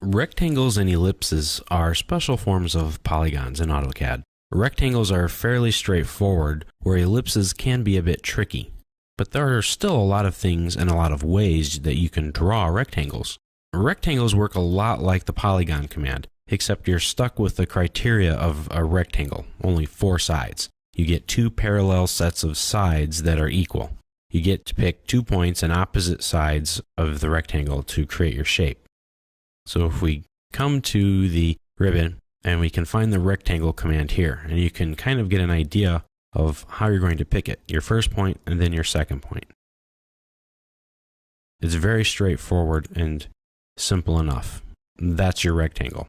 Rectangles and ellipses are special forms of polygons in AutoCAD. Rectangles are fairly straightforward, where ellipses can be a bit tricky. But there are still a lot of things and a lot of ways that you can draw rectangles. Rectangles work a lot like the polygon command, except you're stuck with the criteria of a rectangle, only 4 sides. You get 2 parallel sets of sides that are equal. You get to pick 2 points on opposite sides of the rectangle to create your shape. So if we come to the ribbon and we can find the rectangle command here, and you can kind of get an idea of how you're going to pick it, your first point and then your second point. It's very straightforward and simple enough. That's your rectangle.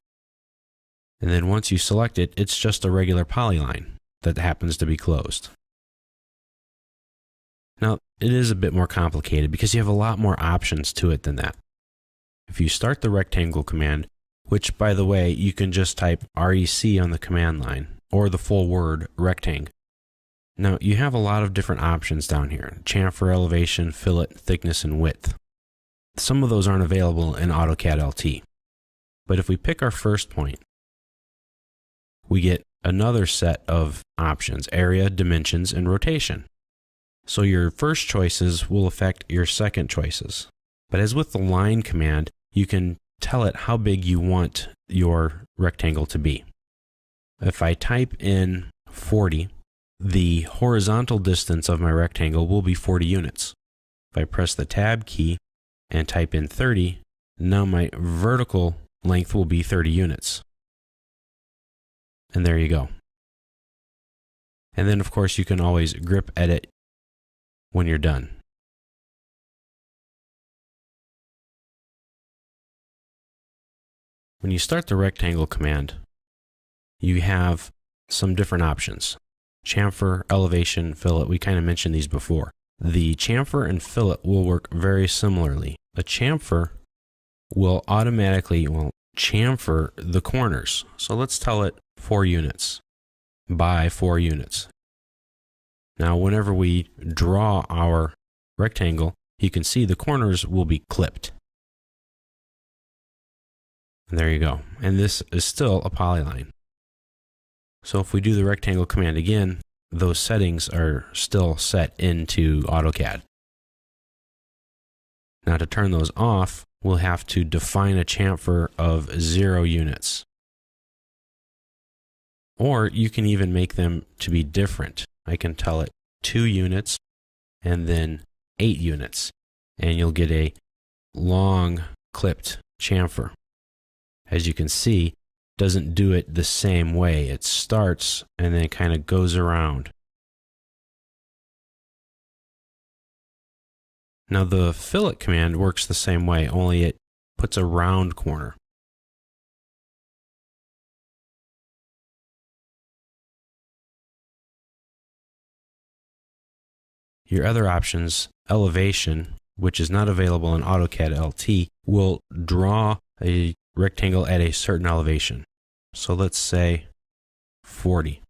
And then once you select it, it's just a regular polyline that happens to be closed. Now, it is a bit more complicated because you have a lot more options to it than that. If you start the rectangle command, which by the way, you can just type REC on the command line, or the full word rectangle. Now, you have a lot of different options down here: chamfer, elevation, fillet, thickness, and width. Some of those aren't available in AutoCAD LT. But if we pick our first point, we get another set of options: area, dimensions, and rotation. So your first choices will affect your second choices. But as with the line command, you can tell it how big you want your rectangle to be. If I type in 40, the horizontal distance of my rectangle will be 40 units. If I press the Tab key and type in 30, now my vertical length will be 30 units. And there you go. And then of course you can always grip edit when you're done. When you start the rectangle command, you have some different options: chamfer, elevation, fillet. We kind of mentioned these before. The chamfer and fillet will work very similarly. A chamfer will automatically chamfer the corners. So let's tell it 4 units by 4 units. Now, whenever we draw our rectangle, you can see the corners will be clipped. And there you go. And this is still a polyline. So if we do the rectangle command again, those settings are still set into AutoCAD. Now to turn those off, we'll have to define a chamfer of 0 units. Or you can even make them to be different. I can tell it 2 units and then 8 units. And you'll get a long clipped chamfer. As you can see, doesn't do it the same way. It starts and then kind of goes around. Now the fillet command works the same way, only it puts a round corner. Your other options, elevation, which is not available in AutoCAD LT, will draw a rectangle at a certain elevation. So let's say 40.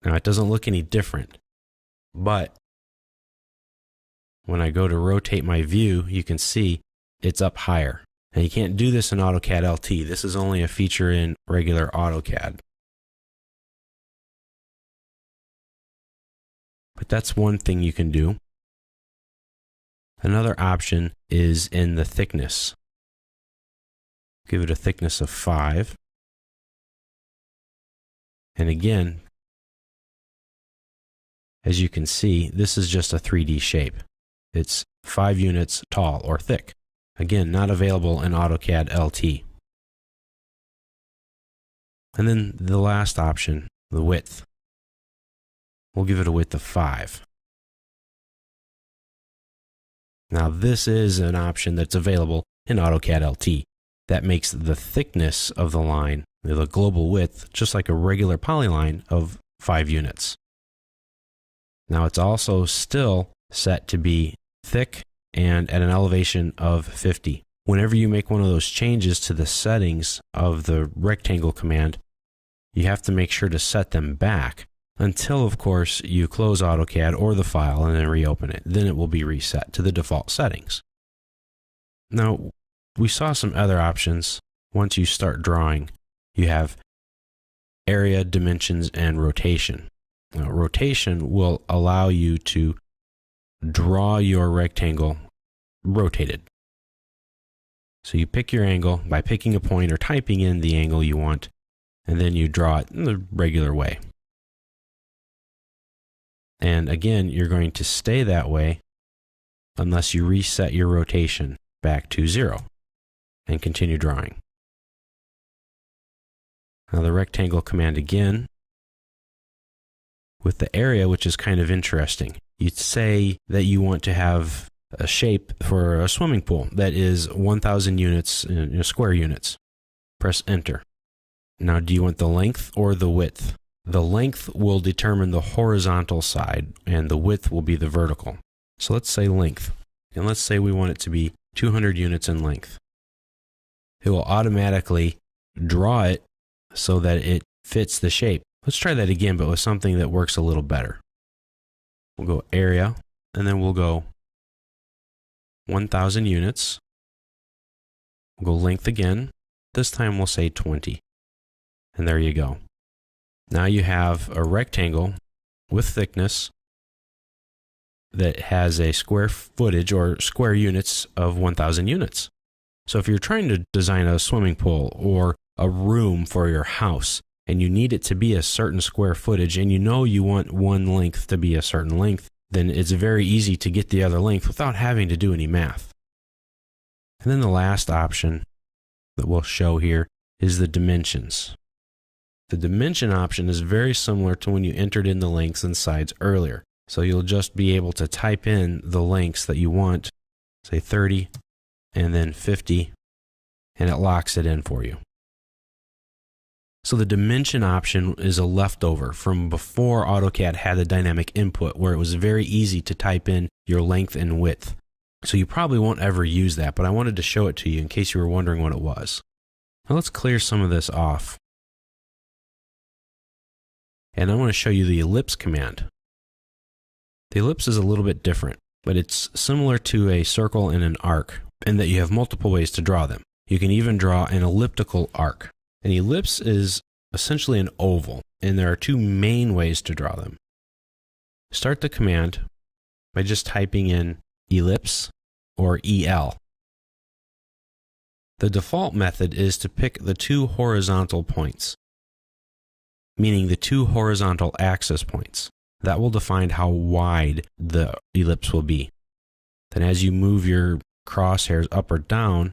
Now it doesn't look any different, but when I go to rotate my view, you can see it's up higher. And you can't do this in AutoCAD LT. This is only a feature in regular AutoCAD. But that's one thing you can do. Another option is in the thickness. Give it a thickness of 5. And again, as you can see, this is just a 3D shape. It's 5 units tall or thick. Again, not available in AutoCAD LT. And then the last option, the width. We'll give it a width of 5. Now this is an option that's available in AutoCAD LT. That makes the thickness of the line, the global width, just like a regular polyline of 5 units. Now it's also still set to be thick and at an elevation of 50. Whenever you make one of those changes to the settings of the rectangle command, you have to make sure to set them back until, of course, you close AutoCAD or the file and then reopen it. Then it will be reset to the default settings. Now, we saw some other options. Once you start drawing, you have area, dimensions, and rotation. Now, rotation will allow you to draw your rectangle rotated. So you pick your angle by picking a point or typing in the angle you want, and then you draw it in the regular way. And again, you're going to stay that way unless you reset your rotation back to 0 and continue drawing. Now the rectangle command again with the area, which is kind of interesting. You'd say that you want to have a shape for a swimming pool that is 1,000 units in square units. Press enter. Now, do you want the length or the width? The length will determine the horizontal side and the width will be the vertical. So let's say length. And let's say we want it to be 200 units in length. It will automatically draw it so that it fits the shape. Let's try that again, but with something that works a little better. We'll go area, and then we'll go 1,000 units. We'll go length again. This time we'll say 20. And there you go. Now you have a rectangle with thickness that has a square footage or square units of 1,000 units. So if you're trying to design a swimming pool or a room for your house, and you need it to be a certain square footage, and you know you want one length to be a certain length, then it's very easy to get the other length without having to do any math. And then the last option that we'll show here is the dimensions. The dimension option is very similar to when you entered in the lengths and sides earlier. So you'll just be able to type in the lengths that you want, say 30, and then 50, and it locks it in for you. So the dimension option is a leftover from before AutoCAD had a dynamic input where it was very easy to type in your length and width. So you probably won't ever use that, but I wanted to show it to you in case you were wondering what it was. Now let's clear some of this off. And I want to show you the ellipse command. The ellipse is a little bit different, but it's similar to a circle and an arc in that you have multiple ways to draw them. You can even draw an elliptical arc. An ellipse is essentially an oval, and there are two main ways to draw them. Start the command by just typing in ellipse or EL. The default method is to pick the two horizontal points, meaning the two horizontal axis points. That will define how wide the ellipse will be. Then as you move your crosshairs up or down,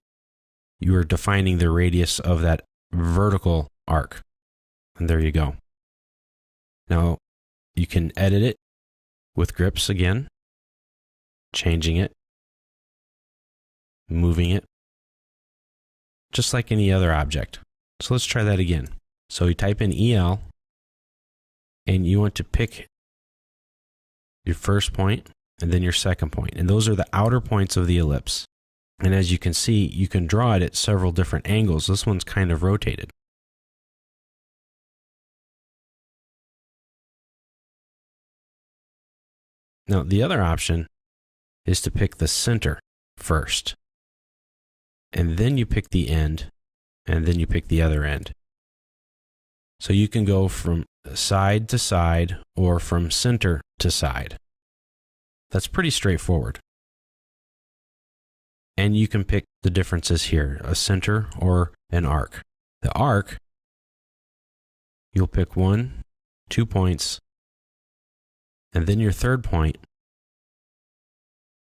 you are defining the radius of that vertical arc. And there you go. Now you can edit it with grips again, changing it, moving it, just like any other object. So let's try that again. So you type in EL, and you want to pick your first point and then your second point. And those are the outer points of the ellipse. And as you can see, you can draw it at several different angles. This one's kind of rotated. Now, the other option is to pick the center first. And then you pick the end, and then you pick the other end. So you can go from side to side or from center to side. That's pretty straightforward. And you can pick the differences here, a center or an arc. The arc, you'll pick 1, 2 points, and then your third point,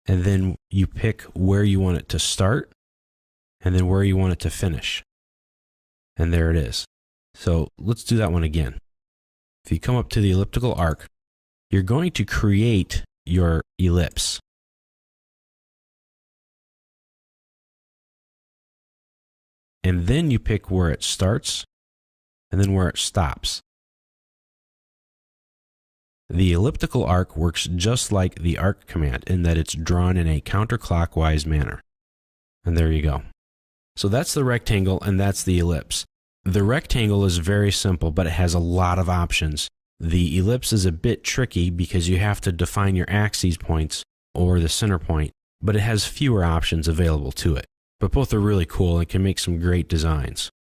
and then you pick where you want it to start, and then where you want it to finish. And there it is. So let's do that one again. If you come up to the elliptical arc, you're going to create your ellipse. And then you pick where it starts and then where it stops. The elliptical arc works just like the arc command in that it's drawn in a counterclockwise manner. And there you go. So that's the rectangle and that's the ellipse. The rectangle is very simple, but it has a lot of options. The ellipse is a bit tricky because you have to define your axes points or the center point, but it has fewer options available to it. but both are really cool and can make some great designs.